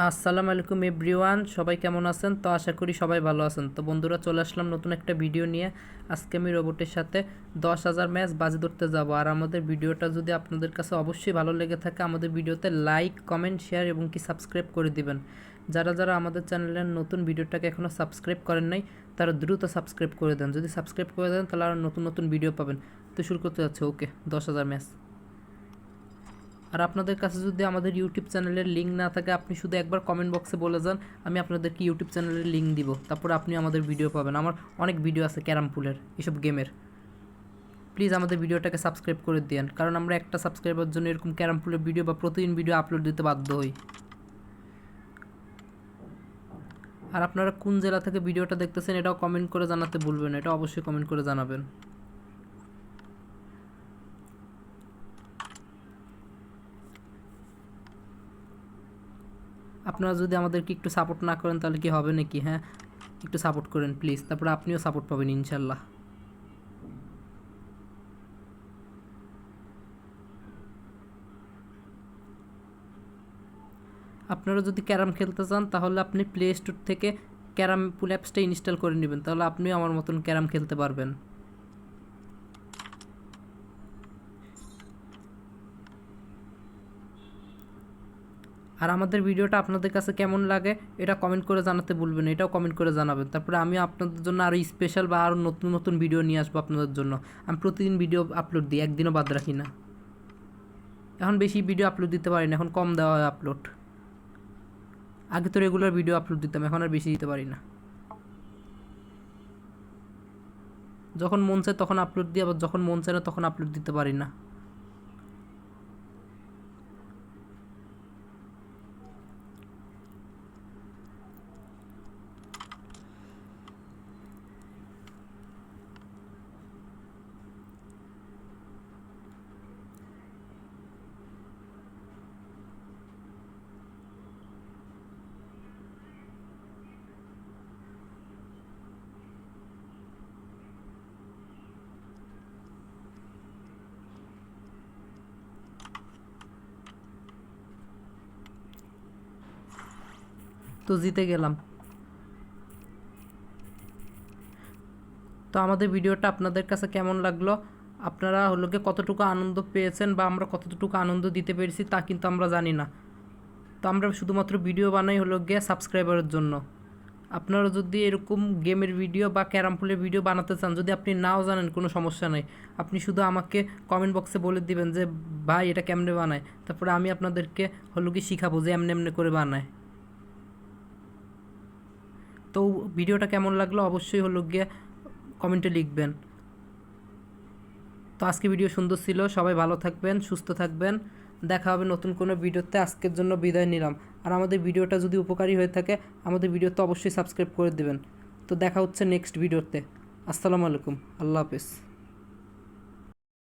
আসসালামু আলাইকুম এভরিওয়ান, সবাই কেমন আছেন? তো আশা করি সবাই ভালো আছেন। তো বন্ধুরা, চলে আসলাম নতুন একটা ভিডিও নিয়ে। আজকে আমি রোবটের সাথে 10,000 ম্যাচ বাজি ধরতে যাব। আর আমাদের ভিডিওটা যদি আপনাদের কাছে অবশ্যই ভালো লেগে থাকে, আমাদের ভিডিওতে লাইক, কমেন্ট, শেয়ার এবং কি সাবস্ক্রাইব করে দিবেন। যারা যারা আমাদের চ্যানেলের নতুন ভিডিওটাকে এখনও সাবস্ক্রাইব করেন নাই, তারা দ্রুত সাবস্ক্রাইব করে দেন। যদি সাবস্ক্রাইব করে দেন তাহলে আরও নতুন নতুন ভিডিও পাবেন। তো শুরু করতে যাচ্ছে। ওকে, 10,000 ম্যাচ। আর আপনাদের কাছে যদি আমাদের ইউটিউব চ্যানেলের লিঙ্ক না থাকে, আপনি শুধু একবার কমেন্ট বক্সে বলে যান, আমি আপনাদেরকে ইউটিউব চ্যানেলের লিঙ্ক দিব। তারপর আপনি আমাদের ভিডিও পাবেন। আমার অনেক ভিডিও আছে ক্যারাম পুলের, এসব গেমের। প্লিজ আমাদের ভিডিওটাকে সাবস্ক্রাইব করে দিন, কারণ আমরা একটা সাবস্ক্রাইবার জন্য এরকম ক্যারাম পুলের ভিডিও বা প্রতিদিন ভিডিও আপলোড দিতে বাধ্য হই। আর আপনারা কোন জেলা থেকে ভিডিওটা দেখতেছেন এটাও কমেন্ট করে জানাতে ভুলবেন। এটা অবশ্যই কমেন্ট করে জানাবেন। আপনারা যদি আমাদেরকে একটু সাপোর্ট না করেন তাহলে কি হবে নাকি? হ্যাঁ, একটু সাপোর্ট করেন প্লিজ, তারপরে আপনিও সাপোর্ট পাবেন ইনশাল্লাহ। আপনারা যদি ক্যারাম খেলতে চান তাহলে আপনি প্লে স্টোর থেকে ক্যারাম পুল অ্যাপসটা ইনস্টল করে নেবেন, তাহলে আপনিও আমার মতন ক্যারাম খেলতে পারবেন। আর আমাদের ভিডিওটা আপনাদের কাছে কেমন লাগে এটা কমেন্ট করে জানাতে ভুলবেন, এটাও কমেন্ট করে জানাবেন। তারপরে আমি আপনাদের জন্য আরও স্পেশাল বা আরও নতুন নতুন ভিডিও নিয়ে আসবো আপনাদের জন্য। আমি প্রতিদিন ভিডিও আপলোড দিই, একদিনও বাদ রাখি না। এখন বেশি ভিডিও আপলোড দিতে পারি না, এখন কম দেওয়া হয় আপলোড। আগে তো রেগুলার ভিডিও আপলোড দিতাম, এখন আর বেশি দিতে পারি না। যখন মন চায় তখন আপলোড দিই, আবার যখন মন চায় না তখন আপলোড দিতে পারি না। তো জিতে গেলাম। তো আমাদের ভিডিওটা আপনাদের কাছে কেমন লাগলো, আপনারা হলো গিয়ে কতটুকু আনন্দ পেয়েছেন বা আমরা কতটুকু আনন্দ দিতে পেরেছি তা কিন্তু আমরা জানি না। তো আমরা শুধুমাত্র ভিডিও বানাই হলো গিয়ে সাবস্ক্রাইবারের জন্য। আপনারা যদি এরকম গেমের ভিডিও বা ক্যারাম পুলের ভিডিও বানাতে চান, যদি আপনি নাও জানেন কোনো সমস্যা নেই, আপনি শুধু আমাকে কমেন্ট বক্সে বলে দিবেন যে ভাই এটা কেমনে বানায়, তারপরে আমি আপনাদেরকে হলো কি শিখাবো যে এমনি এমনি করে বানায়। তো ভিডিওটা কেমন লাগলো অবশ্যই হলো গিয়ে কমেন্টে লিখবেন। তো আজকে ভিডিও সুন্দর ছিল, সবাই ভালো থাকবেন, সুস্থ থাকবেন। দেখা হবে নতুন কোনো ভিডিওতে। আজকের জন্য বিদায় নিলাম। আর আমাদের ভিডিওটা যদি উপকারী হয়ে থাকে, আমাদের ভিডিওতে অবশ্যই সাবস্ক্রাইব করে দেবেন। তো দেখা হচ্ছে নেক্সট ভিডিওতে। আসসালামু আলাইকুম, আল্লাহ হাফেজ।